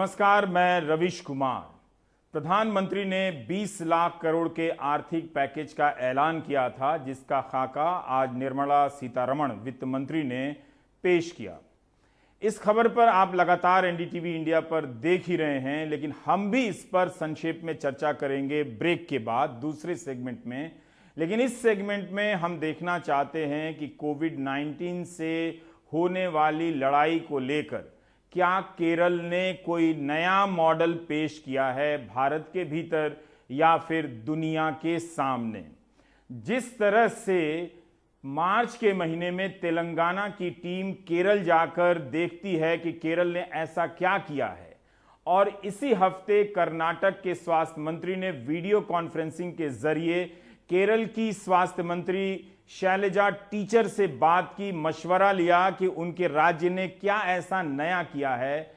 नमस्कार, मैं रविश कुमार। प्रधानमंत्री ने 20 लाख करोड़ के आर्थिक पैकेज का ऐलान किया था, जिसका खाका आज निर्मला सीतारमण वित्त मंत्री ने पेश किया। इस खबर पर आप लगातार एनडीटीवी इंडिया पर देख ही रहे हैं, लेकिन हम भी इस पर संक्षेप में चर्चा करेंगे ब्रेक के बाद दूसरे सेगमेंट में। लेकिन इस सेगमेंट में हम देखना चाहते हैं कि कोविड-19 से होने वाली लड़ाई को लेकर क्या केरल ने कोई नया मॉडल पेश किया है भारत के भीतर या फिर दुनिया के सामने। जिस तरह से मार्च के महीने में तेलंगाना की टीम केरल जाकर देखती है कि केरल ने ऐसा क्या किया है, और इसी हफ्ते कर्नाटक के स्वास्थ्य मंत्री ने वीडियो कॉन्फ्रेंसिंग के जरिए केरल की स्वास्थ्य मंत्री शैलजा टीचर से बात की, मशवरा लिया कि उनके राज्य ने क्या ऐसा नया किया है।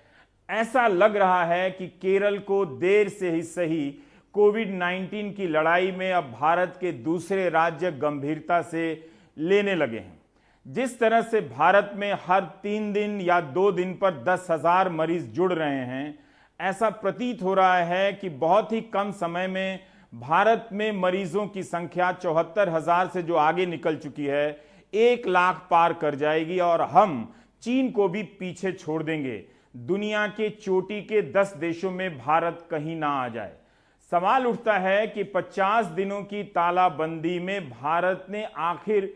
ऐसा लग रहा है कि केरल को देर से ही सही कोविड-19 की लड़ाई में अब भारत के दूसरे राज्य गंभीरता से लेने लगे हैं। जिस तरह से भारत में हर 3 दिन या 2 दिन पर 10,000 मरीज जुड़ रहे हैं, ऐसा प्रतीत हो रहा है कि बहुत ही कम समय में भारत में मरीजों की संख्या 74,000 से जो आगे निकल चुकी है, 1 लाख पार कर जाएगी और हम चीन को भी पीछे छोड़ देंगे। दुनिया के चोटी के 10 देशों में भारत कहीं ना आ जाए। सवाल उठता है कि 50 दिनों की तालाबंदी में भारत ने आखिर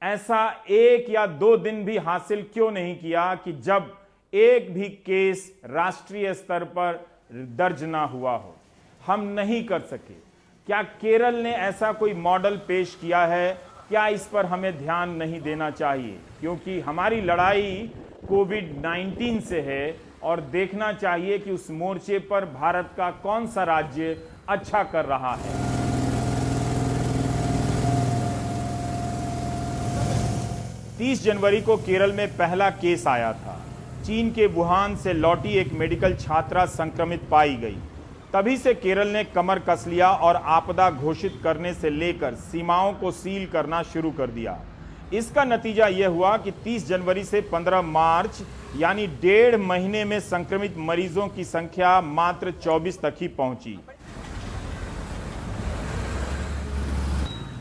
ऐसा 1 या 2 दिन भी हासिल क्यों नहीं किया कि जब एक भी केस राष्ट्रीय स्तर पर दर्ज ना हुआ हो। हम नहीं कर सके। क्या केरल ने ऐसा कोई मॉडल पेश किया है? क्या इस पर हमें ध्यान नहीं देना चाहिए? क्योंकि हमारी लड़ाई कोविड-19 से है और देखना चाहिए कि उस मोर्चे पर भारत का कौन सा राज्य अच्छा कर रहा है। तीस जनवरी को केरल में पहला केस आया था। चीन के वुहान से लौटी एक मेडिकल छात्रा संक्रमित पाई गई। तभी से केरल ने कमर कस लिया और आपदा घोषित करने से लेकर सीमाओं को सील करना शुरू कर दिया। इसका नतीजा यह हुआ कि 30 जनवरी से 15 मार्च यानी 1.5 महीने में संक्रमित मरीजों की संख्या मात्र 24 तक ही पहुंची।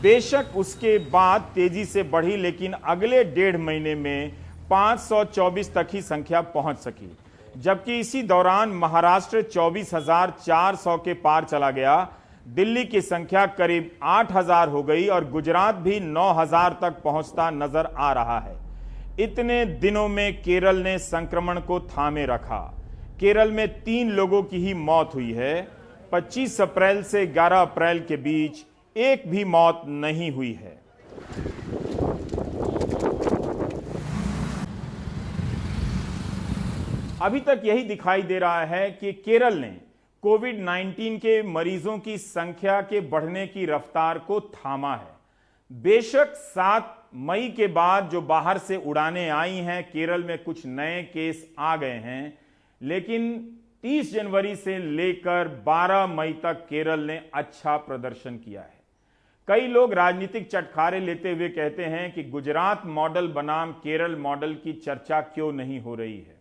बेशक उसके बाद तेजी से बढ़ी, लेकिन अगले 1.5 महीने में 524 तक ही संख्या पहुंच सकी। जबकि इसी दौरान महाराष्ट्र 24,400 के पार चला गया, दिल्ली की संख्या करीब 8,000 हो गई और गुजरात भी 9,000 तक पहुंचता नजर आ रहा है। इतने दिनों में केरल ने संक्रमण को थामे रखा। केरल में 3 लोगों की ही मौत हुई है। 25 अप्रैल से 11 अप्रैल के बीच एक भी मौत नहीं हुई है। अभी तक यही दिखाई दे रहा है कि केरल ने कोविड-19 के मरीजों की संख्या के बढ़ने की रफ्तार को थामा है। बेशक 7 मई के बाद जो बाहर से उड़ानें आई हैं, केरल में कुछ नए केस आ गए हैं, लेकिन 30 जनवरी से लेकर 12 मई तक केरल ने अच्छा प्रदर्शन किया है। कई लोग राजनीतिक चटखारे लेते हुए कहते हैं कि गुजरात मॉडल बनाम केरल मॉडल की चर्चा क्यों नहीं हो रही है।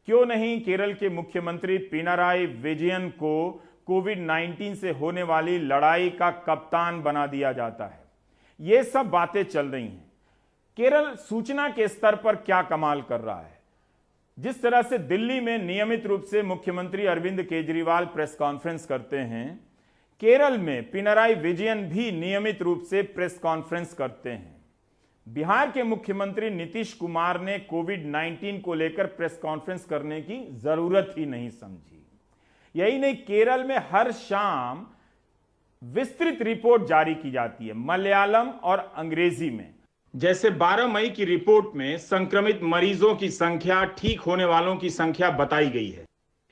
क्यों नहीं केरल के मुख्यमंत्री पिनाराई विजयन को कोविड-19 से होने वाली लड़ाई का कप्तान बना दिया जाता है। ये सब बातें चल रही हैं। केरल सूचना के स्तर पर क्या कमाल कर रहा है। जिस तरह से दिल्ली में नियमित रूप से मुख्यमंत्री अरविंद केजरीवाल प्रेस कॉन्फ्रेंस करते हैं, केरल में पिनाराई विजयन भी नियमित रूप से प्रेस कॉन्फ्रेंस करते हैं। बिहार के मुख्यमंत्री नीतीश कुमार ने कोविड-19 को लेकर प्रेस कॉन्फ्रेंस करने की जरूरत ही नहीं समझी। यही नहीं, केरल में हर शाम विस्तृत रिपोर्ट जारी की जाती है मलयालम और अंग्रेजी में। जैसे 12 मई की रिपोर्ट में संक्रमित मरीजों की संख्या, ठीक होने वालों की संख्या बताई गई है।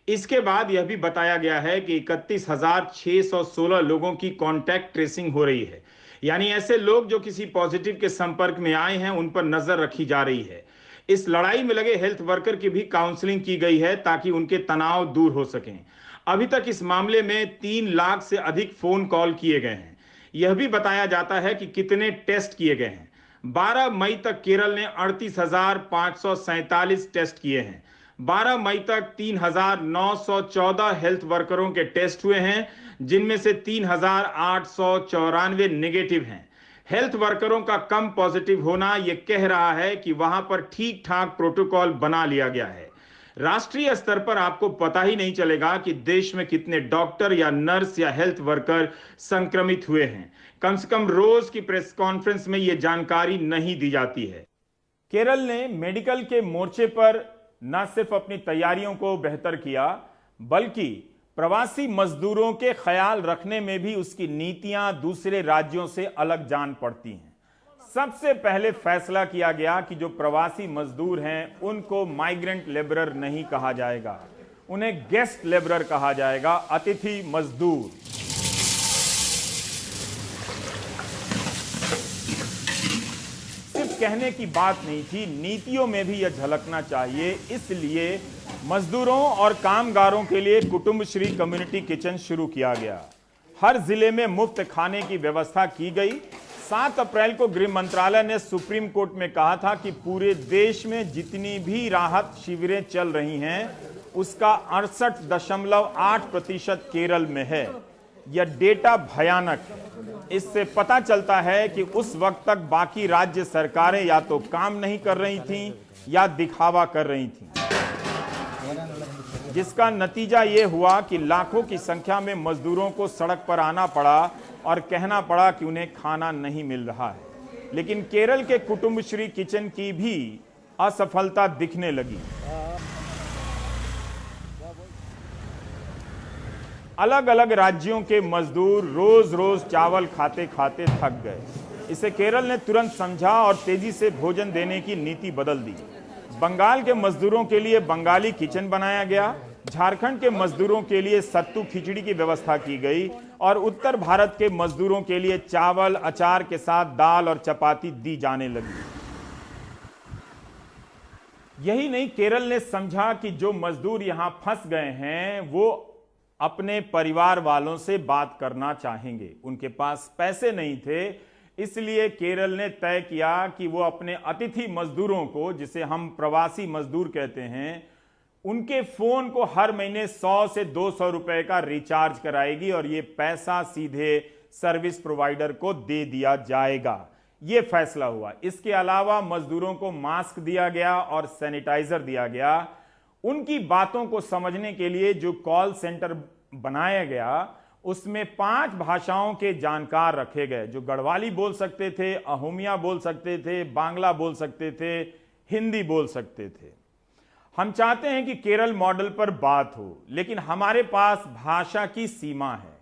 इसके बाद यह भी बताया गया है कि 31,616 लोगों की कॉन्टैक्ट ट्रेसिंग हो रही है, यानी ऐसे लोग जो किसी पॉजिटिव के संपर्क में आए हैं उन पर नजर रखी जा रही है। इस लड़ाई में लगे हेल्थ वर्कर की भी काउंसलिंग की गई है ताकि उनके तनाव दूर हो सकें। अभी तक इस मामले में 3 लाख से अधिक फोन कॉल किए गए हैं। यह भी बताया जाता है कि कितने टेस्ट किए गए हैं। 12 मई तक केरल ने 38,547 टेस्ट किए हैं। 12 मई तक 3,914 हेल्थ वर्करों के टेस्ट हुए हैं, जिनमें से 3,894 नेगेटिव हैं। हेल्थ वर्करों का कम पॉजिटिव होना यह कह रहा है कि वहां पर ठीक ठाक प्रोटोकॉल बना लिया गया है। राष्ट्रीय स्तर पर आपको पता ही नहीं चलेगा कि देश में कितने डॉक्टर या नर्स या हेल्थ वर्कर संक्रमित हुए हैं। कम से कम रोज की प्रेस कॉन्फ्रेंस में यह जानकारी नहीं दी जाती है। केरल ने मेडिकल के मोर्चे पर न सिर्फ अपनी तैयारियों को बेहतर किया, बल्कि प्रवासी मजदूरों के ख्याल रखने में भी उसकी नीतियां दूसरे राज्यों से अलग जान पड़ती हैं। सबसे पहले फैसला किया गया कि जो प्रवासी मजदूर हैं उनको माइग्रेंट लेबरर नहीं कहा जाएगा, उन्हें गेस्ट लेबरर कहा जाएगा, अतिथि मजदूर। सिर्फ कहने की बात नहीं थी, नीतियों में भी यह झलकना चाहिए। इसलिए मजदूरों और कामगारों के लिए कुटुंबश्री कम्युनिटी किचन शुरू किया गया। हर जिले में मुफ्त खाने की व्यवस्था की गई। 7 अप्रैल को गृह मंत्रालय ने सुप्रीम कोर्ट में कहा था कि पूरे देश में जितनी भी राहत शिविरें चल रही हैं, उसका 68.8% केरल में है। यह डेटा भयानक है। इससे पता चलता है कि उस वक्त तक बाकी राज्य सरकारें या तो काम नहीं कर रही थीं या दिखावा कर रही थीं, जिसका नतीजा यह हुआ कि लाखों की संख्या में मजदूरों को सड़क पर आना पड़ा और कहना पड़ा कि उन्हें खाना नहीं मिल रहा है। लेकिन केरल के कुटुंबश्री किचन की भी असफलता दिखने लगी। अलग अलग राज्यों के मजदूर रोज रोज चावल खाते खाते थक गए। इसे केरल ने तुरंत समझा और तेजी से भोजन देने की नीति बदल दी। बंगाल के मजदूरों के लिए बंगाली किचन बनाया गया, झारखंड के मजदूरों के लिए सत्तू खिचड़ी की व्यवस्था की गई और उत्तर भारत के मजदूरों के लिए चावल अचार के साथ दाल और चपाती दी जाने लगी। यही नहीं, केरल ने समझा कि जो मजदूर यहां फंस गए हैं वो अपने परिवार वालों से बात करना चाहेंगे। उनके पास पैसे नहीं थे, इसलिए केरल ने तय किया कि वो अपने अतिथि मजदूरों को, जिसे हम प्रवासी मजदूर कहते हैं, उनके फोन को हर महीने 100 से 200 रुपए का रिचार्ज कराएगी और ये पैसा सीधे सर्विस प्रोवाइडर को दे दिया जाएगा। ये फैसला हुआ। इसके अलावा मजदूरों को मास्क दिया गया और सैनिटाइजर दिया गया। उनकी बातों को समझने के लिए जो कॉल सेंटर बनाया गया, उसमें 5 भाषाओं के जानकार रखे गए, जो गढ़वाली बोल सकते थे, अहोमिया बोल सकते थे, बांग्ला बोल सकते थे, हिंदी बोल सकते थे। हम चाहते हैं कि केरल मॉडल पर बात हो, लेकिन हमारे पास भाषा की सीमा है।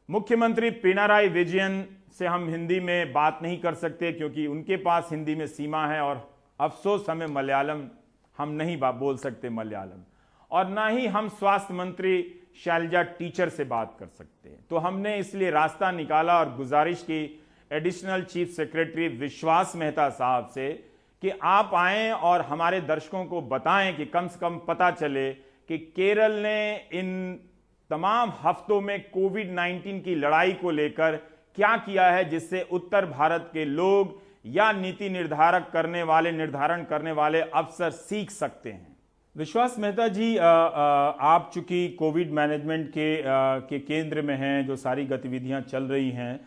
मुख्यमंत्री पिनाराई विजयन से हम हिंदी में बात नहीं कर सकते क्योंकि उनके पास हिंदी में सीमा है, और अफसोस हमें मलयालम हम नहीं बोल सकते मलयालम, और ना ही हम स्वास्थ्य मंत्री शैलजा टीचर से बात कर सकते हैं। तो हमने इसलिए रास्ता निकाला और गुजारिश की एडिशनल चीफ सेक्रेटरी विश्वास मेहता साहब से कि आप आएं और हमारे दर्शकों को बताएं कि कम से कम पता चले कि केरल ने इन तमाम हफ्तों में कोविड-19 की लड़ाई को लेकर क्या किया है, जिससे उत्तर भारत के लोग या नीति निर्धारण करने वाले अफसर सीख सकते हैं। विश्वास मेहता जी, आप चूंकि कोविड मैनेजमेंट के केंद्र में हैं, जो सारी गतिविधियां चल रही हैं,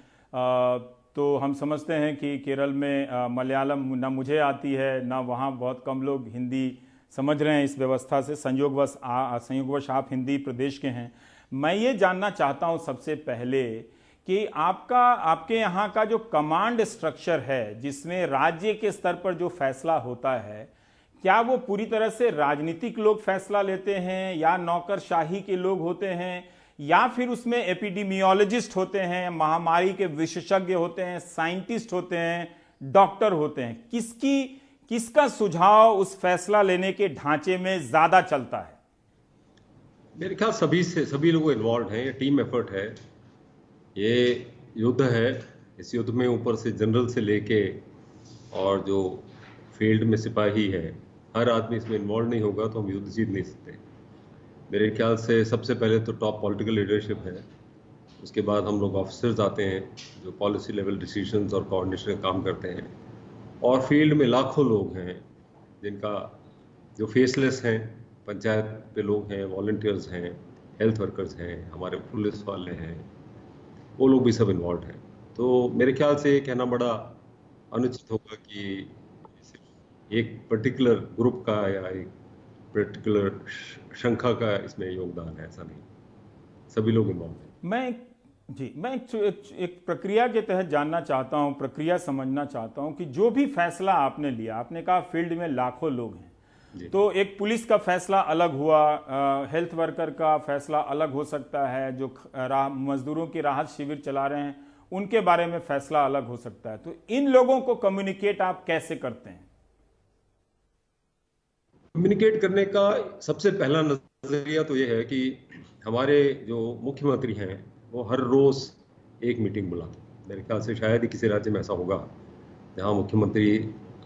तो हम समझते हैं कि केरल में मलयालम ना मुझे आती है, ना वहाँ बहुत कम लोग हिंदी समझ रहे हैं इस व्यवस्था से। संयोगवश आप हिंदी प्रदेश के हैं। मैं ये जानना चाहता हूँ सबसे पहले कि आपके यहाँ का जो कमांड स्ट्रक्चर है, जिसमें राज्य के स्तर पर जो फैसला होता है, क्या वो पूरी तरह से राजनीतिक लोग फैसला लेते हैं या नौकरशाही के लोग होते हैं, या फिर उसमें एपिडेमियोलॉजिस्ट होते हैं, महामारी के विशेषज्ञ होते हैं, साइंटिस्ट होते हैं, डॉक्टर होते हैं? किसका सुझाव उस फैसला लेने के ढांचे में ज्यादा चलता है? मेरे ख्याल सभी लोग इन्वॉल्व हैं। ये टीम एफर्ट है, ये युद्ध है। इस युद्ध में ऊपर से जनरल से लेके और जो फील्ड में सिपाही है, हर आदमी इसमें इन्वॉल्व नहीं होगा तो हम युद्ध जीत नहीं सकते। मेरे ख्याल से सबसे पहले तो टॉप पॉलिटिकल लीडरशिप है, उसके बाद हम लोग ऑफिसर्स आते हैं जो पॉलिसी लेवल डिसीजंस और कोऑर्डिनेशन का काम करते हैं, और फील्ड में लाखों लोग हैं जिनका जो फेसलेस हैं, पंचायत पे लोग हैं, वॉलंटियर्स हैं, हेल्थ वर्कर्स हैं, हमारे पुलिस वाले हैं, वो लोग भी सब इन्वॉल्व हैं। तो मेरे ख्याल से ये कहना बड़ा अनुचित होगा कि सिर्फ एक पर्टिकुलर ग्रुप का या एक पर्टिकुलर शंखा का इसमें योगदान है, ऐसा नहीं, सभी लोग इन्वॉल्व हैं। मैं एक प्रक्रिया के तहत जानना चाहता हूं, प्रक्रिया समझना चाहता हूं कि जो भी फैसला आपने लिया, आपने कहा फील्ड में लाखों लोग हैं, तो एक पुलिस का फैसला अलग हुआ, हेल्थ वर्कर का फैसला अलग हो सकता है, जो मजदूरों की राहत शिविर चला रहे हैं उनके बारे में फैसला अलग हो सकता है। तो इन लोगों को कम्युनिकेट आप कैसे करते हैं? कम्युनिकेट करने का सबसे पहला नजरिया तो ये है कि हमारे जो मुख्यमंत्री हैं वो हर रोज एक मीटिंग बुलाते हैं। मेरे ख्याल से शायद ही किसी राज्य में ऐसा होगा जहां मुख्यमंत्री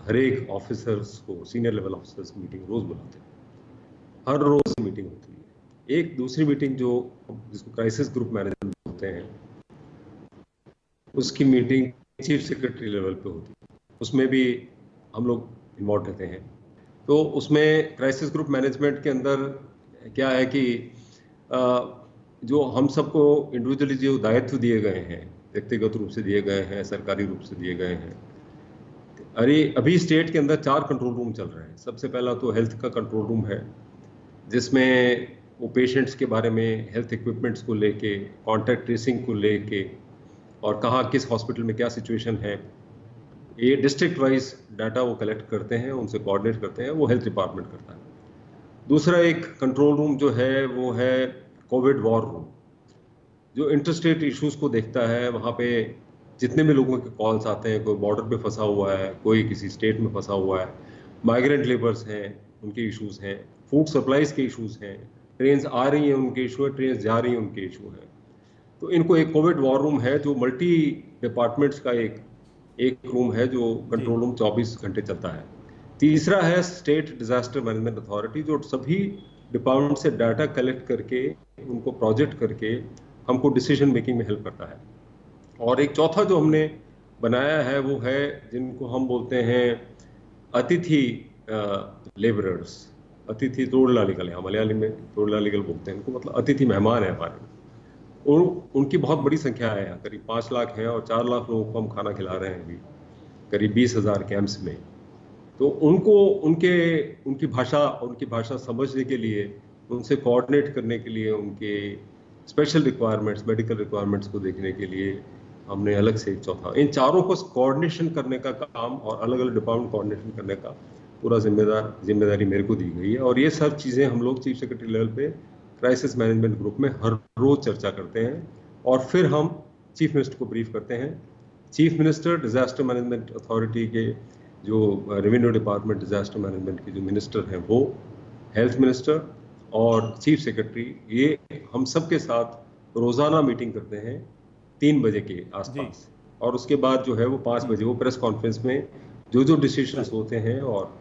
हर एक ऑफिसर्स को, सीनियर लेवल ऑफिसर्स की मीटिंग रोज बुलाते हैं। हर रोज मीटिंग होती है। एक दूसरी मीटिंग जिसको क्राइसिस ग्रुप मैनेजमेंट होते हैं, उसकी मीटिंग चीफ सेक्रेटरी लेवल पे होती है, उसमें भी हम लोग इन्वॉल्व रहते हैं। तो उसमें क्राइसिस ग्रुप मैनेजमेंट के अंदर क्या है कि जो हम सबको इंडिविजुअली जो दायित्व दिए गए हैं, व्यक्तिगत रूप से दिए गए हैं, सरकारी रूप से दिए गए हैं, अभी स्टेट के अंदर 4 कंट्रोल रूम चल रहे हैं। सबसे पहला तो हेल्थ का कंट्रोल रूम है, जिसमें वो पेशेंट्स के बारे में, हेल्थ इक्विपमेंट्स को लेके, कॉन्टैक्ट ट्रेसिंग को लेके और कहाँ किस हॉस्पिटल में क्या सिचुएशन है, ये डिस्ट्रिक्ट वाइज डाटा वो कलेक्ट करते हैं, उनसे कोऑर्डिनेट करते हैं, वो हेल्थ डिपार्टमेंट करता है। दूसरा एक कंट्रोल रूम जो है वो है कोविड वॉर रूम, जो इंटरस्टेट इश्यूज को देखता है। वहाँ पे जितने भी लोगों के कॉल्स आते हैं, कोई बॉर्डर पे फंसा हुआ है, कोई किसी स्टेट में फंसा हुआ है, माइग्रेंट लेबर्स हैं, उनके इश्यूज हैं, फूड सप्लाईज के इश्यूज हैं, ट्रेन्स आ रही हैं उनके इशू है, ट्रेन्स जा रही हैं उनके इशू है। तो इनको एक कोविड वॉर रूम है जो मल्टी डिपार्टमेंट्स का एक रूम है, जो कंट्रोल रूम 24 घंटे चलता है। तीसरा है स्टेट डिजास्टर मैनेजमेंट अथॉरिटी, जो सभी डिपार्टमेंट से डाटा कलेक्ट करके उनको प्रोजेक्ट करके हमको डिसीजन मेकिंग में हेल्प करता है। और एक चौथा जो हमने बनाया है वो है जिनको हम बोलते हैं अतिथि लेबरर्स, अतिथि तोड़लालिकल, मलयाली में तोड़लालिकल बोलते हैं इनको, मतलब अतिथि मेहमान है हमारे। उनकी बहुत बड़ी संख्या है, करीब 5 लाख है और 4 लाख लोगों को हम खाना खिला रहे हैं अभी, करीब 20,000 कैंप्स में। तो उनको उनकी भाषा समझने के लिए, उनसे कोऑर्डिनेट करने के लिए, उनके स्पेशल रिक्वायरमेंट्स, मेडिकल रिक्वायरमेंट्स को देखने के लिए हमने अलग से एक चौथा, इन चारों को कोऑर्डिनेशन करने का काम और अलग अलग डिपार्टमेंट कोऑर्डिनेशन करने का पूरा जिम्मेदारी मेरे को दी गई है। और ये सब चीज़ें हम लोग चीफ सेक्रेटरी लेवल पे क्राइसिस मैनेजमेंट ग्रुप में हर रोज चर्चा करते हैं और फिर हम चीफ मिनिस्टर को ब्रीफ करते हैं। Chief minister, disaster management authority के जो रेवेन्यू डिपार्टमेंट डिजास्टर मैनेजमेंट के जो मिनिस्टर हैं वो, हेल्थ मिनिस्टर और चीफ सेक्रेटरी, ये हम सब के साथ रोजाना मीटिंग करते हैं 3 बजे के आसपास। और उसके बाद जो है वो 5 बजे वो प्रेस कॉन्फ्रेंस में जो डिसीजंस होते हैं और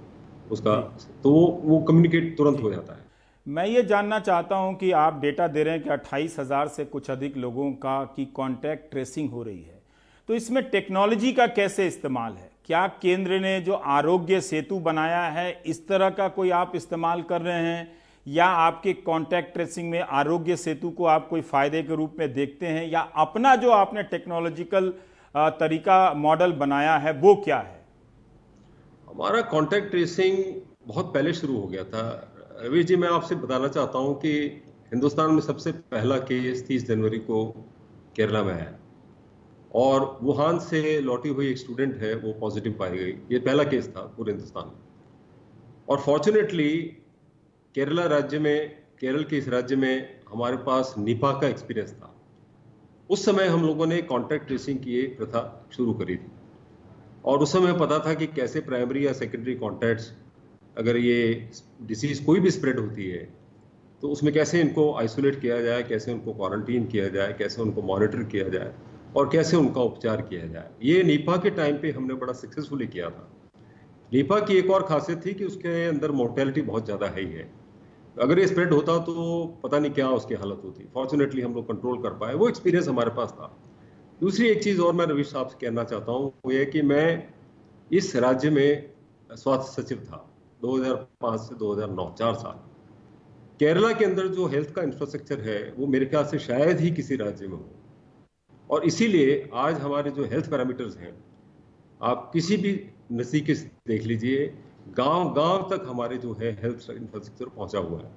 उसका तो वो कम्युनिकेट तुरंत हो जाता है। मैं ये जानना चाहता हूं कि आप डेटा दे रहे हैं कि 28,000 से कुछ अधिक लोगों की कॉन्टैक्ट ट्रेसिंग हो रही है, तो इसमें टेक्नोलॉजी का कैसे इस्तेमाल है? क्या केंद्र ने जो आरोग्य सेतु बनाया है इस तरह का कोई आप इस्तेमाल कर रहे हैं, या आपके कॉन्टैक्ट ट्रेसिंग में आरोग्य सेतु को आप कोई फायदे के रूप में देखते हैं, या अपना जो आपने टेक्नोलॉजिकल तरीका मॉडल बनाया है वो क्या है? हमारा कॉन्टैक्ट ट्रेसिंग बहुत पहले शुरू हो गया था। रवि जी, मैं आपसे बताना चाहता हूं कि हिंदुस्तान में सबसे पहला केस 30 जनवरी को केरला में आया और वुहान से लौटी हुई एक स्टूडेंट है वो पॉजिटिव पाई गई। ये पहला केस था पूरे हिंदुस्तान में। और फॉर्चुनेटली केरल के इस राज्य में हमारे पास निपा का एक्सपीरियंस था। उस समय हम लोगों ने कॉन्टैक्ट ट्रेसिंग की एक प्रथा शुरू करी थी और उस समय पता था कि कैसे प्राइमरी या सेकेंडरी कॉन्टैक्ट्स, अगर ये डिसीज कोई भी स्प्रेड होती है तो उसमें कैसे इनको आइसोलेट किया जाए, कैसे उनको क्वारंटीन किया जाए, कैसे उनको मॉनिटर किया जाए और कैसे उनका उपचार किया जाए। ये निपा के टाइम पे हमने बड़ा सक्सेसफुली किया था। निपा की एक और खासियत थी कि उसके अंदर मोर्टेलिटी बहुत ज़्यादा है ही है। अगर ये स्प्रेड होता तो पता नहीं क्या उसकी हालत होती। फॉर्चुनेटली हम लोग कंट्रोल कर पाए, वो एक्सपीरियंस हमारे पास था। दूसरी एक चीज़ और मैं रवीश साहब से कहना चाहता हूँ वो ये कि मैं इस राज्य में स्वास्थ्य सचिव था 2005 से 2009, 4 साल। केरला के अंदर जो हेल्थ का इंफ्रास्ट्रक्चर है वो मेरे ख्याल से शायद ही किसी राज्य में हो, और इसीलिए आज हमारे जो हेल्थ पैरामीटर्स हैं, आप किसी भी नजदीकी से देख लीजिए, गांव गांव तक हमारे जो है हेल्थ इंफ्रास्ट्रक्चर पहुंचा हुआ है।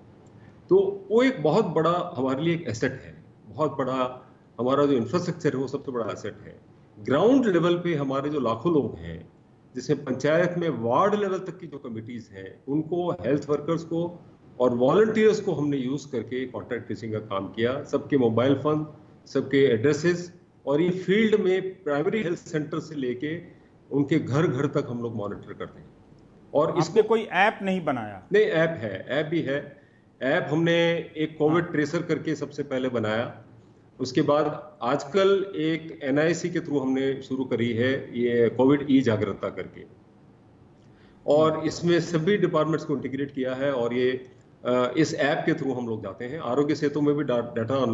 तो वो एक बहुत बड़ा हमारे लिए एक एसेट है, बहुत बड़ा हमारा जो इंफ्रास्ट्रक्चर है वो सबसे बड़ा एसेट है। ग्राउंड लेवल पे हमारे जो लाखों लोग हैं, जिसमें पंचायत में वार्ड लेवल तक की जो कमिटीज हैं, उनको, हेल्थ वर्कर्स को और वॉलंटियर्स को हमने यूज करके कॉन्टैक्ट ट्रेसिंग का काम किया। सबके मोबाइल फोन, सबके एड्रेसेस, और ये फील्ड में प्राइमरी हेल्थ सेंटर से लेके उनके घर घर तक हम लोग मॉनिटर करते हैं। और इसको कोई ऐप नहीं बनाया? नहीं, ऐप है, ऐप भी है। ऐप हमने एक कोविड ट्रेसर करके सबसे पहले बनाया। उसके बाद आजकल एक NIC के थ्रू हमने शुरू करी है ये कोविड ई जागरूकता करके, और इसमें सभी डिपार्टमेंट्स को इंटीग्रेट किया है। और ये इस ऐप के थ्रू हम लोग जाते हैं। आरोग्य सेतु में भी डाटा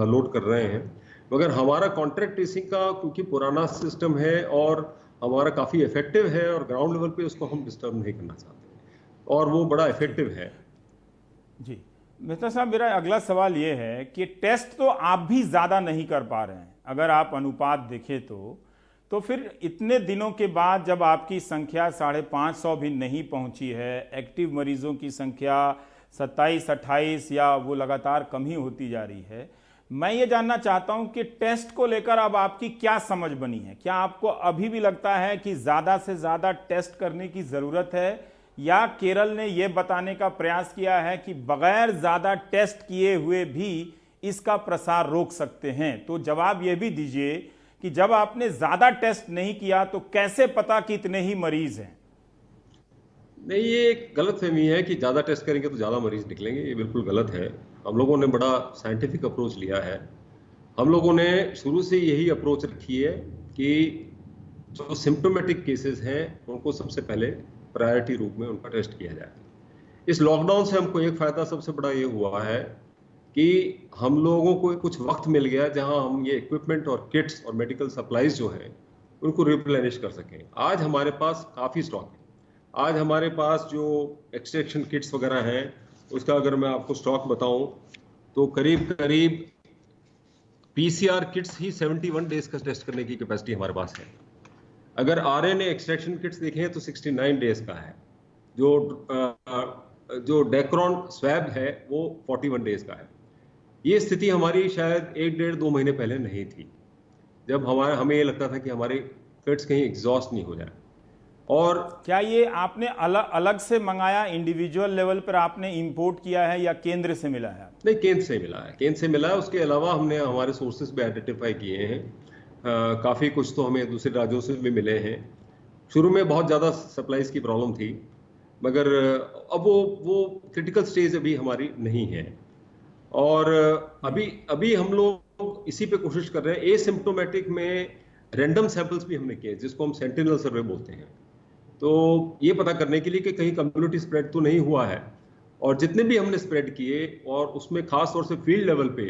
लोड कर रहे हैं, मगर हमारा कॉन्ट्रैक्ट ट्रेसिंग का क्योंकि पुराना सिस्टम है और हमारा काफी इफेक्टिव है, और ग्राउंड लेवल पे उसको हम डिस्टर्ब नहीं करना चाहते, और वो बड़ा इफेक्टिव है। जी मिस्टर साहब, मेरा अगला सवाल ये है कि टेस्ट तो आप भी ज्यादा नहीं कर पा रहे हैं, अगर आप अनुपात देखें तो फिर इतने दिनों के बाद जब आपकी संख्या 550 भी नहीं पहुंची है, एक्टिव मरीजों की संख्या 27-28 या वो लगातार कम ही होती जा रही है, मैं ये जानना चाहता हूं कि टेस्ट को लेकर अब आपकी क्या समझ बनी है? क्या आपको अभी भी लगता है कि ज्यादा से ज्यादा टेस्ट करने की जरूरत है, या केरल ने यह बताने का प्रयास किया है कि बगैर ज्यादा टेस्ट किए हुए भी इसका प्रसार रोक सकते हैं? तो जवाब यह भी दीजिए कि जब आपने ज्यादा टेस्ट नहीं किया तो कैसे पता कि इतने ही मरीज हैं? नहीं, ये एक गलतफहमी है कि ज्यादा टेस्ट करेंगे तो ज्यादा मरीज निकलेंगे। ये बिल्कुल गलत है। हम लोगों ने बड़ा साइंटिफिक अप्रोच लिया है। हम लोगों ने शुरू से यही अप्रोच रखी है कि जो सिम्टोमेटिक केसेस हैं उनको सबसे पहले प्रायोरिटी रूप में उनका टेस्ट किया जाए। इस लॉकडाउन से हमको एक फायदा सबसे बड़ा ये हुआ है कि हम लोगों को कुछ वक्त मिल गया जहां हम ये इक्विपमेंट और किट्स और मेडिकल सप्लाईज जो है उनको रिप्लेनिश कर सकें। आज हमारे पास काफी स्टॉक है। आज हमारे पास जो एक्सट्रैक्शन किट्स वगैरह हैं उसका अगर मैं आपको स्टॉक बताऊं तो करीब करीब PCR किट्स ही 71 डेज का टेस्ट करने की कैपेसिटी हमारे पास है। अगर RNA एक्सट्रैक्शन किट्स देखें तो 69 डेज का है। जो डेक्रॉन स्वैब है वो 41 डेज का है। ये स्थिति हमारी शायद 1-1.5-2 महीने पहले नहीं थी, जब हमें ये लगता था कि हमारे किट्स कहीं एग्जॉस्ट नहीं हो जाए। और क्या ये आपने अलग से मंगाया, इंडिविजुअल लेवल पर आपने इंपोर्ट किया है, या केंद्र से मिला है? नहीं, केंद्र से मिला है, केंद्र से मिला है। उसके अलावा हमने हमारे सोर्सेज भी आइडेंटिफाई किए हैं। काफी कुछ तो हमें दूसरे राज्यों से भी मिले हैं। शुरू में बहुत ज्यादा सप्लाईज की प्रॉब्लम थी, मगर अब वो क्रिटिकल स्टेज अभी हमारी नहीं है। और अभी हम लोग इसी पे कोशिश कर रहे हैं। एसिम्प्टोमेटिक में रैंडम सैंपल्स भी हमने किए, जिसको हम सेंटिनल सर्वे बोलते हैं, तो ये पता करने के लिए कि कहीं कम्युनिटी स्प्रेड तो नहीं हुआ है। और जितने भी हमने स्प्रेड किए, और उसमें खास तौर से फील्ड लेवल पे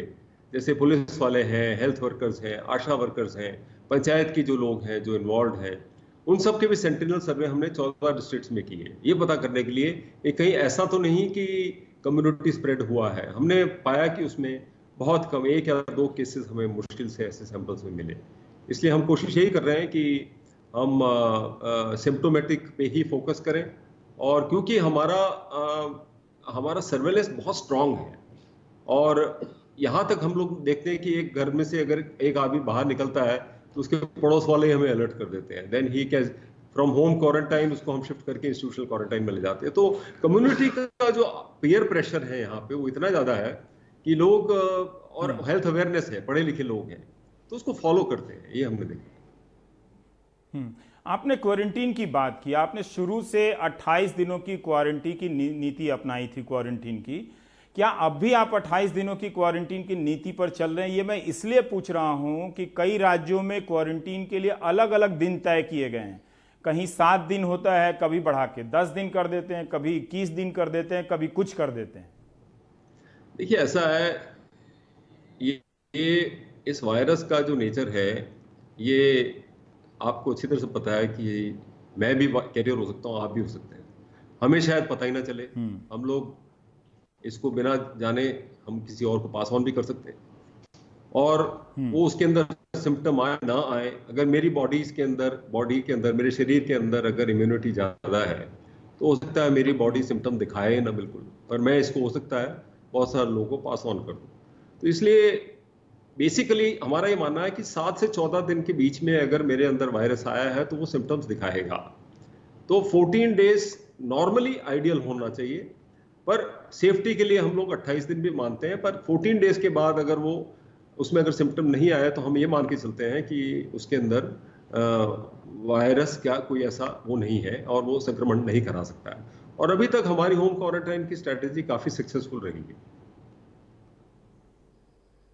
जैसे पुलिस वाले हैं, हेल्थ वर्कर्स हैं, आशा वर्कर्स हैं, पंचायत की जो लोग हैं जो इन्वॉल्व हैं, उन सब के भी सेंटिनल सर्वे हमने 14 डिस्ट्रिक्ट्स में किए, ये पता करने के लिए कि कहीं ऐसा तो नहीं कि कम्युनिटी स्प्रेड हुआ है। हमने पाया कि उसमें बहुत कम 1 या 2 केसेस हमें मुश्किल से ऐसे सैंपल्स में मिले। इसलिए हम कोशिश यही कर रहे हैं कि हम सिम्प्टोमेटिक पे ही फोकस करें, और क्योंकि हमारा सर्वेलेंस बहुत स्ट्रांग है, और यहाँ तक हम लोग देखते हैं कि एक घर में से अगर एक आदमी बाहर निकलता है तो उसके पड़ोस वाले हमें अलर्ट कर देते हैं। Then he can from home quarantine उसको हम शिफ्ट करके इंस्टीट्यूशनल क्वारंटाइन में ले जाते हैं। तो कम्युनिटी का जो पीयर प्रेशर है यहाँ पे वो इतना ज्यादा है कि लोग, और हेल्थ अवेयरनेस है, पढ़े लिखे लोग हैं, तो उसको फॉलो करते हैं। ये हमने देखा। आपने क्वारंटीन की बात की, आपने शुरू से 28 दिनों की क्वारंटीन की नीति अपनाई थी क्वारंटीन की। क्या अब भी आप 28 दिनों की क्वारंटीन की नीति पर चल रहे हैं? ये मैं इसलिए पूछ रहा हूं कि कई राज्यों में क्वारंटीन के लिए अलग अलग दिन तय किए गए हैं। कहीं 7 दिन होता है, कभी बढ़ा के 10 दिन कर देते हैं, कभी 21 दिन कर देते हैं, कभी कुछ कर देते हैं। देखिए, ऐसा है, ये इस वायरस का जो नेचर है, ये आपको अच्छी तरह से पता है कि मैं भी कैरियर हो सकता हूँ, आप भी हो सकते हैं, हमें शायद पता ही ना चले। हम लोग इसको बिना जाने हम किसी और को पास ऑन भी कर सकते हैं, और वो उसके अंदर सिम्टम आए ना आए, अगर मेरी बॉडी के अंदर मेरे शरीर के अंदर अगर इम्यूनिटी ज्यादा है तो हो सकता है मेरी बॉडी सिम्टम दिखाए ना बिल्कुल, पर मैं इसको हो सकता है बहुत सारे लोगों को पास ऑन कर दूं। तो इसलिए बेसिकली हमारा ये मानना है कि 7 से 14 दिन के बीच में अगर मेरे अंदर वायरस आया है तो वो सिम्टम्स दिखाएगा। तो 14 डेज नॉर्मली आइडियल होना चाहिए, पर सेफ्टी के लिए हम लोग 28 दिन भी मानते हैं, पर 14 डेज के बाद अगर वो उसमें अगर सिम्टम नहीं आया तो हम ये मान के चलते हैं कि उसके अंदर वायरस क्या कोई ऐसा वो नहीं है और वो संक्रमण नहीं करा सकता है। और अभी तक हमारी होम क्वारंटाइन की स्ट्रेटेजी काफी सक्सेसफुल रही है।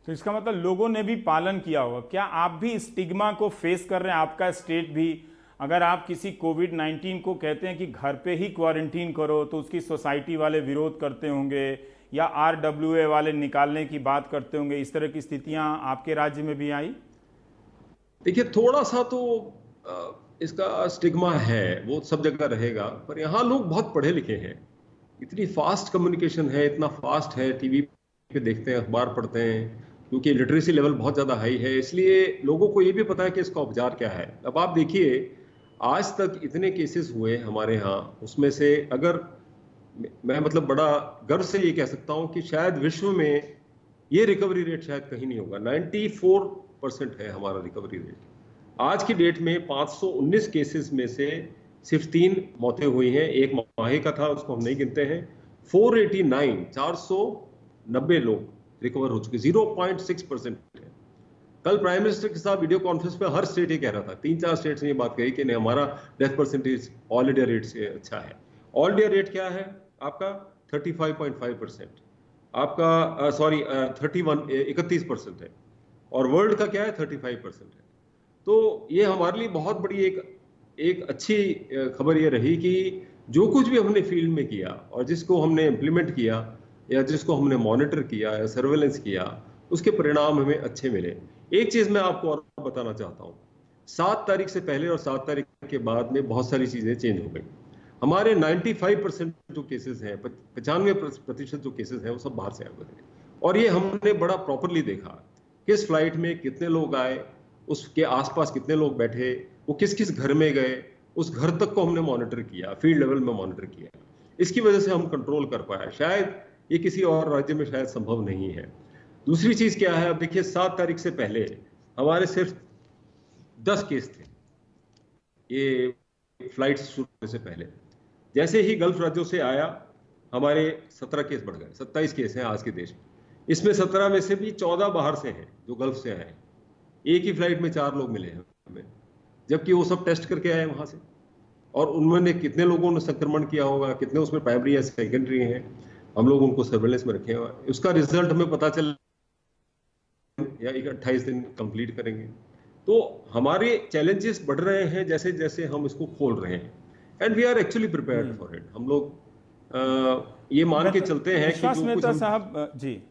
तो इसका मतलब लोगों ने भी पालन किया होगा। क्या आप भी स्टिग्मा को फेस कर रहे हैं? आपका स्टेट भी, अगर आप किसी कोविड-19 को कहते हैं कि घर पे ही क्वारंटीन करो तो उसकी सोसाइटी वाले विरोध करते होंगे या RWA वाले निकालने की बात करते होंगे, इस तरह की स्थितियां आपके राज्य में भी आई? देखिए, थोड़ा सा तो इसका स्टिग्मा है, वो सब जगह रहेगा, पर यहाँ लोग बहुत पढ़े लिखे हैं, इतनी फास्ट कम्युनिकेशन है, इतना फास्ट है, टीवी पे देखते हैं, अखबार पढ़ते हैं, क्योंकि लिटरेसी लेवल बहुत ज़्यादा हाई है, इसलिए लोगों को ये भी पता है कि इसका उपचार क्या है। अब आप देखिए, आज तक इतने केसेस हुए हमारे यहाँ, उसमें से अगर मैं मतलब बड़ा गर्व से ये कह सकता हूँ कि शायद विश्व में ये रिकवरी रेट शायद कहीं नहीं होगा। 94% है हमारा रिकवरी रेट। आज की डेट में 519 केसेस में से सिर्फ 3 मौतें हुई हैं, एक माहे का था, उसको हम नहीं गिनते हैं। 490 लोग रिकवर हो चुके, 0.6% है। कल प्राइम मिनिस्टर के साथ वीडियो कॉन्फ्रेंस में हर स्टेट ये कह रहा था, 3-4 स्टेट ने ये बात कही कि नहीं, हमारा death percentage all India rate से अच्छा है। ऑल इंडिया रेट क्या है आपका? 35.5%। आपका 31% है, और वर्ल्ड का क्या है? 35% है। तो ये हमारे लिए बहुत बड़ी एक अच्छी खबर ये रही कि जो कुछ भी हमने फील्ड में किया और जिसको हमने इम्प्लीमेंट किया या जिसको हमने मॉनिटर किया या सर्वेलेंस किया, उसके परिणाम हमें अच्छे मिले। एक चीज मैं आपको और बताना चाहता हूँ, 7 तारीख से पहले और 7 तारीख के बाद में बहुत सारी चीजें चेंज हो गई। हमारे 95% जो केसेस हैं, 95% जो केसेस हैं, वो सब बाहर से आए हुए थे, और ये हमने बड़ा प्रॉपरली देखा, किस फ्लाइट में कितने लोग आए, उसके आसपास कितने लोग बैठे, वो किस किस घर में गए, उस घर तक को हमने मॉनिटर किया, फील्ड लेवल में मॉनिटर किया। इसकी वजह से हम कंट्रोल कर पाए, शायद ये किसी और राज्य में शायद संभव नहीं है। दूसरी चीज क्या है, अब देखिए 7 तारीख से पहले हमारे सिर्फ 10 केस थे, ये फ्लाइट शुरू होने से पहले। जैसे ही गल्फ राज्यों से आया, हमारे 17 केस बढ़ गए, 27 केस हैं आज के देश में। इसमें 17 में से भी 14 बाहर से हैं, जो गल्फ से आए। एक ही फ्लाइट में 4 लोग मिले हैं हमें, जबकि वो सब टेस्ट करके आए वहां से, और उन्होंने कितने लोगों ने संक्रमण किया होगा, कितने उसमें प्राइमरी या सेकेंडरी हैं, हम लोग उनको सर्वेलेंस में रखे हुए, उसका रिजल्ट हमें पता चल या 28 दिन कंप्लीट करेंगे। तो हमारे चैलेंजेस बढ़ रहे हैं जैसे जैसे हम इसको खोल रहे हैं, and we are actually prepared for it. हम लोग ये मान के चलते हैं कि विश्वास मेहता साहब जी,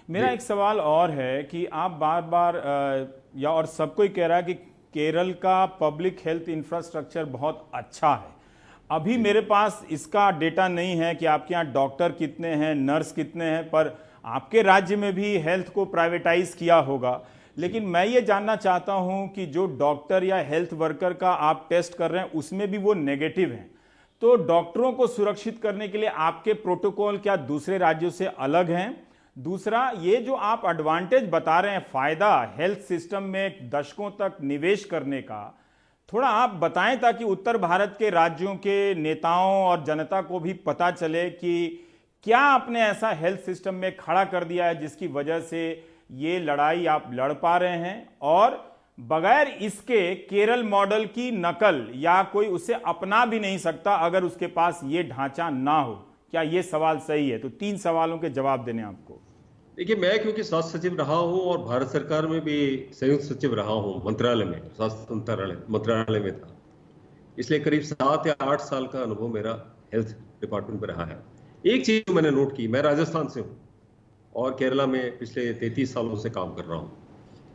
मेरा एक सवाल और है कि आप बार बार या और सब कोई कह रहा है कि केरल का पब्लिक हेल्थ इंफ्रास्ट्रक्चर बहुत अच्छा है। अभी मेरे पास इसका डेटा नहीं है कि आपके यहाँ डॉक्टर कितने हैं, नर्स कितने हैं, पर आपके राज्य में भी हेल्थ को प्राइवेटाइज किया होगा। लेकिन मैं ये जानना चाहता हूं कि जो डॉक्टर या हेल्थ वर्कर का आप टेस्ट कर रहे हैं उसमें भी वो नेगेटिव हैं, तो डॉक्टरों को सुरक्षित करने के लिए आपके प्रोटोकॉल क्या दूसरे राज्यों से अलग हैं? दूसरा, ये जो आप एडवांटेज बता रहे हैं, फायदा हेल्थ सिस्टम में दशकों तक निवेश करने का, थोड़ा आप बताएं ताकि उत्तर भारत के राज्यों के नेताओं और जनता को भी पता चले कि क्या आपने ऐसा हेल्थ सिस्टम में खड़ा कर दिया है जिसकी वजह से ये लड़ाई आप लड़ पा रहे हैं, और बगैर इसके केरल मॉडल की नकल या कोई उसे अपना भी नहीं सकता अगर उसके पास ये ढांचा ना हो। क्या ये सवाल सही है? तो 3 सवालों के जवाब देने आपको। देखिए, मैं क्योंकि स्वास्थ्य सचिव रहा हूं और भारत सरकार में भी संयुक्त सचिव रहा हूं, मंत्रालय में, स्वास्थ्य मंत्रालय में था, इसलिए करीब 7 या 8 साल का अनुभव मेरा हेल्थ डिपार्टमेंट में रहा है। एक चीज जो मैंने नोट की, मैं राजस्थान से हूं और केरला में पिछले 33 सालों से काम कर रहा हूं।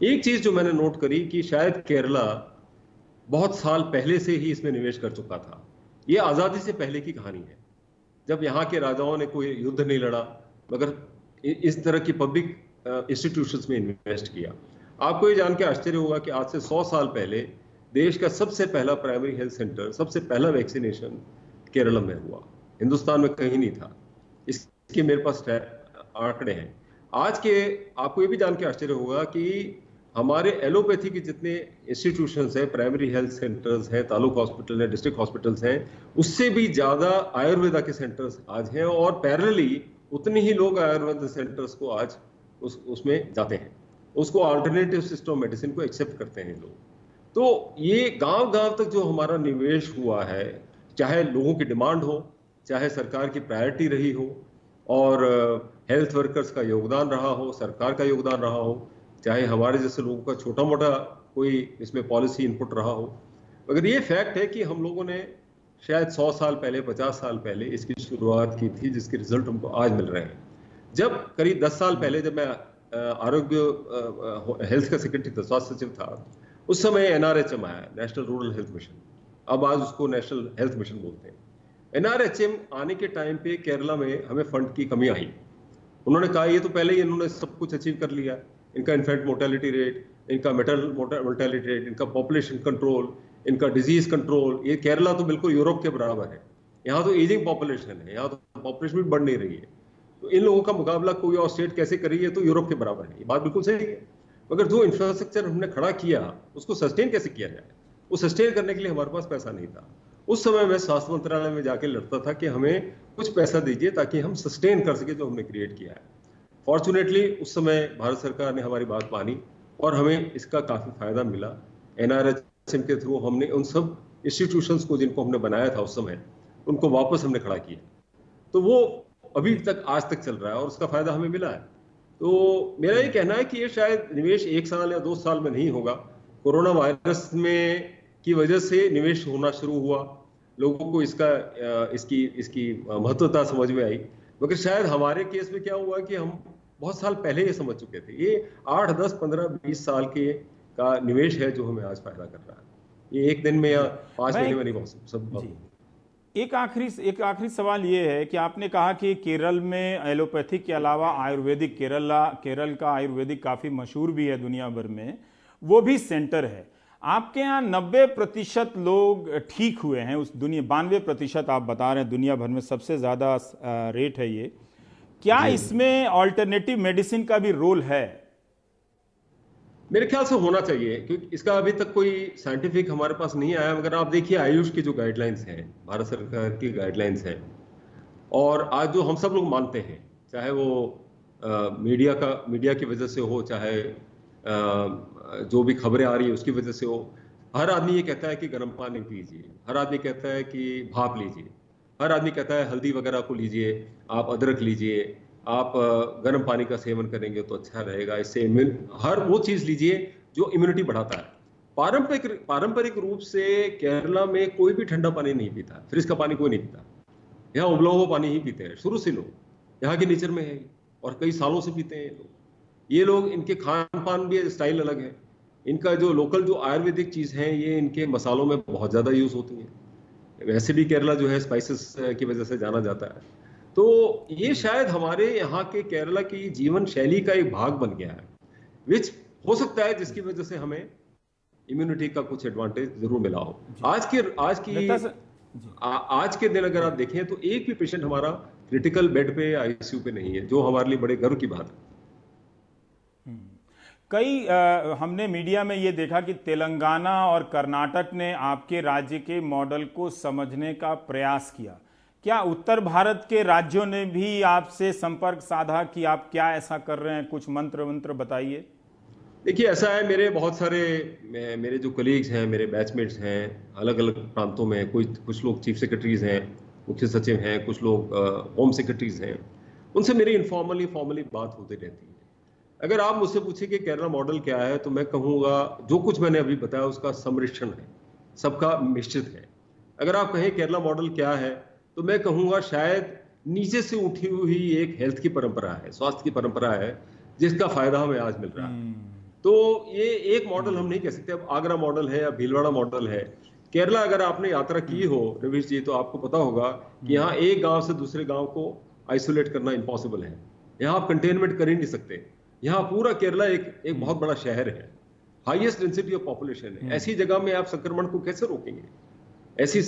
एक चीज जो मैंने नोट करी कि शायद केरला बहुत साल पहले से ही इसमें निवेश कर चुका था। ये आजादी से पहले की कहानी है। जब यहाँ के राजाओं ने कोई युद्ध नहीं लड़ा, मगर इस तरह की पब्लिक इंस्टीट्यूशंस में इन्वेस्ट किया। आपको ये जान के आश्चर्य होगा कि आज से 100 साल पहले देश का सबसे पहला प्राइमरी हेल्थ सेंटर, सबसे पहला वैक्सीनेशन केरल में हुआ, हिंदुस्तान में कहीं नहीं था। इसके मेरे पास आंकड़े हैं। आज के आपको ये भी जान के आश्चर्य होगा कि हमारे एलोपैथी के जितने इंस्टीट्यूशंस हैं, प्राइमरी हेल्थ सेंटर्स हैं, तालुक हॉस्पिटल हैं, डिस्ट्रिक्ट हॉस्पिटल्स हैं, उससे भी ज्यादा आयुर्वेदा के सेंटर्स आज हैं, और पैरेलली उतने ही लोग आयुर्वेदा सेंटर्स को आज उसमें जाते हैं, उसको अल्टरनेटिव सिस्टम मेडिसिन को एक्सेप्ट करते हैं लोग। तो ये गांव गांव तक जो हमारा निवेश हुआ है, चाहे लोगों की डिमांड हो, चाहे सरकार की प्रायोरिटी रही हो, और हेल्थ वर्कर्स का योगदान रहा हो, सरकार का योगदान रहा हो, चाहे हमारे जैसे लोगों का छोटा मोटा कोई इसमें पॉलिसी इनपुट रहा हो, मगर ये फैक्ट है कि हम लोगों ने शायद 100 साल पहले, 50 साल पहले इसकी शुरुआत की थी, जिसके रिजल्ट हमको आज मिल रहे हैं। जब करीब 10 साल पहले जब मैं आरोग्य हेल्थ का सेक्रेटरी था, स्वास्थ्य सचिव था, उस समय NRHM आया, नेशनल रूरल हेल्थ मिशन, अब आज उसको नेशनल हेल्थ मिशन बोलते हैं। NRHM आने के टाइम पे केरला में हमें फंड की कमी आई। उन्होंने कहा ये तो पहले ही इन्होंने सब कुछ अचीव कर लिया, इनका इन्फेंट मोर्टेलिटी रेट, इनका मेटल मोर्टेलिटी रेट, इनका पॉपुलेशन कंट्रोल, इनका डिजीज कंट्रोल, ये केरला तो बिल्कुल यूरोप के बराबर है। यहाँ तो एजिंग पॉपुलेशन है, यहाँ तो पॉपुलेशन भी बढ़ नहीं रही है, तो इन लोगों का मुकाबला कोई और स्टेट कैसे कर रही है, तो यूरोप के बराबर है। ये बात बिल्कुल सही है, मगर जो इंफ्रास्ट्रक्चर हमने खड़ा किया उसको सस्टेन कैसे किया जाए, वो सस्टेन करने के लिए हमारे पास पैसा नहीं था। उस समय मैं स्वास्थ्य मंत्रालय में जाके लड़ता था कि हमें कुछ पैसा दीजिए ताकि हम सस्टेन कर सके जो हमने क्रिएट किया है। फॉर्चुनेटली उस समय भारत सरकार ने हमारी बात मानी और हमें इसका काफी फायदा मिला। NRHM के थ्रू हमने उन सब इंस्टीट्यूशंस को जिनको हमने बनाया था उस समय, उनको वापस हमने खड़ा किया, तो वो अभी तक आज तक चल रहा है और उसका फायदा हमें मिला है। तो मेरा ये कहना है कि ये शायद निवेश 1 साल या 2 साल में नहीं होगा। कोरोना वायरस में की वजह से निवेश होना शुरू हुआ, लोगों को इसकी महत्वता समझ में आई, मगर शायद हमारे केस में क्या हुआ कि हम बहुत साल पहले ये समझ चुके थे। ये 8, 10, 15, 20 साल का निवेश है जो हमें आज फायदा कर रहा है। ये एक दिन में या 5 महीने में नहीं पहुंच सब। एक आखिरी सवाल ये है कि आपने कहा कि केरल में एलोपैथिक के अलावा आयुर्वेदिक, केरल का आयुर्वेदिक काफी मशहूर भी है दुनिया भर में, वो भी सेंटर है। आपके यहाँ 90% लोग ठीक हुए हैं, उस 92% आप बता रहे हैं दुनिया भर में सबसे ज्यादा रेट है ये। क्या इसमें ऑल्टरनेटिव मेडिसिन का भी रोल है? मेरे ख्याल से होना चाहिए, क्योंकि इसका अभी तक कोई साइंटिफिक हमारे पास नहीं आया। मगर आप देखिए आयुष की जो गाइडलाइंस हैं, भारत सरकार की गाइडलाइंस हैं, और आज जो हम सब लोग मानते हैं, चाहे वो मीडिया की वजह से हो, चाहे जो भी खबरें आ रही है उसकी वजह से हो, हर आदमी ये कहता है कि गर्म पानी पीजिए, हर आदमी कहता है कि भाप लीजिए, हर आदमी कहता है हल्दी वगैरह को लीजिए, आप अदरक लीजिए, आप गर्म पानी का सेवन करेंगे तो अच्छा रहेगा, इससे हर वो चीज लीजिए जो इम्यूनिटी बढ़ाता है। पारंपरिक रूप से केरला में कोई भी ठंडा पानी नहीं पीता, फ्रिज का पानी कोई नहीं पीता, यहाँ उबला हुआ पानी ही पीते हैं शुरू से लोग, यहाँ के नेचर में है और कई सालों से पीते हैं लोग। ये लोग, इनके खान पान भी स्टाइल अलग है, इनका जो लोकल जो आयुर्वेदिक चीज है ये इनके मसालों में बहुत ज्यादा यूज होती है। वैसे भी केरला जो है स्पाइसेस की वजह से जाना जाता है। तो ये शायद हमारे यहाँ के केरला की जीवन शैली का एक भाग बन गया है, विच हो सकता है जिसकी वजह से हमें इम्यूनिटी का कुछ एडवांटेज जरूर मिला हो। आज के दिन अगर आप देखें तो एक भी पेशेंट हमारा क्रिटिकल बेड पे ICU पे नहीं है, जो हमारे लिए बड़े गर्व की बात है। हमने मीडिया में ये देखा कि तेलंगाना और कर्नाटक ने आपके राज्य के मॉडल को समझने का प्रयास किया। क्या उत्तर भारत के राज्यों ने भी आपसे संपर्क साधा कि आप क्या ऐसा कर रहे हैं? कुछ मंत्र बताइए। देखिए, ऐसा है, मेरे बहुत सारे मेरे जो कलीग्स हैं, मेरे बैचमेट्स हैं अलग अलग प्रांतों में, कुछ लोग चीफ सेक्रेटरीज हैं, मुख्य सचिव हैं, कुछ लोग होम सेक्रेटरीज हैं, उनसे मेरी इनफॉर्मली फॉर्मली बात होती रहती है। अगर आप मुझसे पूछे कि केरला मॉडल क्या है, तो मैं कहूँगा जो कुछ मैंने अभी बताया उसका सम्मिश्रण है, सबका मिश्रित है। अगर आप कहें केरला मॉडल क्या है, तो मैं कहूँगा शायद नीचे से उठी हुई एक हेल्थ की परंपरा है, स्वास्थ्य की परंपरा है, जिसका फायदा हमें आज मिल रहा है। तो ये एक मॉडल हम नहीं कह सकते। अब आगरा मॉडल है या भीलवाड़ा मॉडल है, केरला अगर आपने यात्रा की हो रवीश जी, तो आपको पता होगा कि यहाँ एक गांव से दूसरे गांव को आइसोलेट करना इम्पॉसिबल है। यहाँ आप कंटेनमेंट कर ही नहीं सकते। यहाँ पूरा केरला एक बहुत बड़ा शहर है, हाईएस्ट डेंसिटी ऑफ पॉपुलेशन है। ऐसी जगह में आप संक्रमण को कैसे रोकेंगे? ऐसी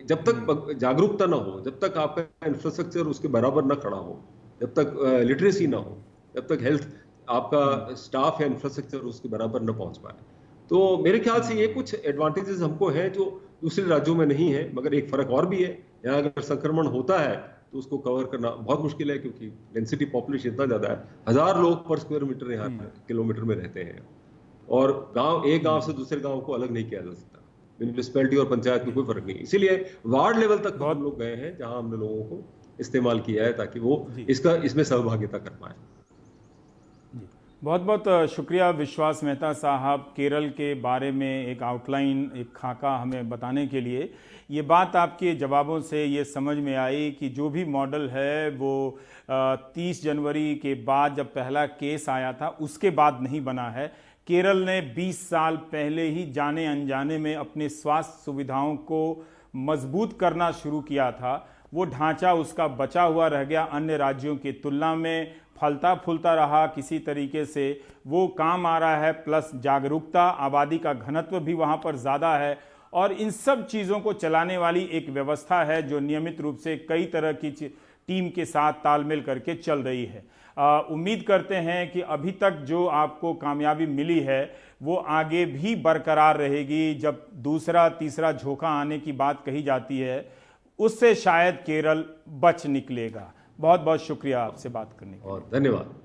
जब तक जागरूकता ना हो, जब तक आपका इंफ्रास्ट्रक्चर उसके बराबर ना खड़ा हो, जब तक लिटरेसी ना हो, जब तक हेल्थ आपका स्टाफ या इंफ्रास्ट्रक्चर उसके बराबर ना पहुंच पाए, तो मेरे ख्याल से ये कुछ एडवांटेजेस हमको हैं जो दूसरे राज्यों में नहीं है। मगर एक फर्क और भी है, यहाँ अगर संक्रमण होता है तो उसको कवर करना बहुत मुश्किल है, क्योंकि डेंसिटी पॉपुलेशन इतना ज्यादा है, 1000 लोग पर स्क्वायर मीटर यहाँ किलोमीटर में रहते हैं, और एक गांव से दूसरे गांव को अलग नहीं किया जा सकता। म्यूनिसिपैलिटी और पंचायत में कोई फर्क नहीं। इसीलिए वार्ड लेवल तक हम लोग गए हैं, जहां हमने लोगों को इस्तेमाल किया है ताकि वो इसमें सहभागिता कर पाए। बहुत बहुत शुक्रिया विश्वास मेहता साहब, केरल के बारे में एक आउटलाइन, एक खाका हमें बताने के लिए। ये बात आपके जवाबों से ये समझ में आई कि जो भी मॉडल है वो 30 जनवरी के बाद जब पहला केस आया था उसके बाद नहीं बना है। केरल ने 20 साल पहले ही जाने अनजाने में अपने स्वास्थ्य सुविधाओं को मजबूत करना शुरू किया था। वो ढांचा उसका बचा हुआ रह गया, अन्य राज्यों की तुलना में फलता फूलता रहा, किसी तरीके से वो काम आ रहा है। प्लस जागरूकता, आबादी का घनत्व भी वहाँ पर ज़्यादा है, और इन सब चीज़ों को चलाने वाली एक व्यवस्था है जो नियमित रूप से कई तरह की टीम के साथ तालमेल करके चल रही है। उम्मीद करते हैं कि अभी तक जो आपको कामयाबी मिली है वो आगे भी बरकरार रहेगी। जब दूसरा तीसरा झोंका आने की बात कही जाती है उससे शायद केरल बच निकलेगा। बहुत बहुत शुक्रिया आपसे बात करने के लिए। धन्यवाद।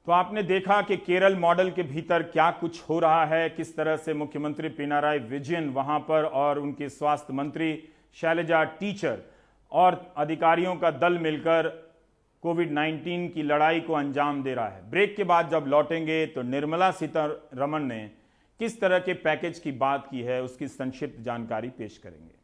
तो आपने देखा कि केरल मॉडल के भीतर क्या कुछ हो रहा है, किस तरह से मुख्यमंत्री पिनाराई विजयन वहां पर और उनके स्वास्थ्य मंत्री शैलजा टीचर और अधिकारियों का दल मिलकर कोविड-19 की लड़ाई को अंजाम दे रहा है। ब्रेक के बाद जब लौटेंगे तो निर्मला सीतारमण ने किस तरह के पैकेज की बात की है उसकी संक्षिप्त जानकारी पेश करेंगे।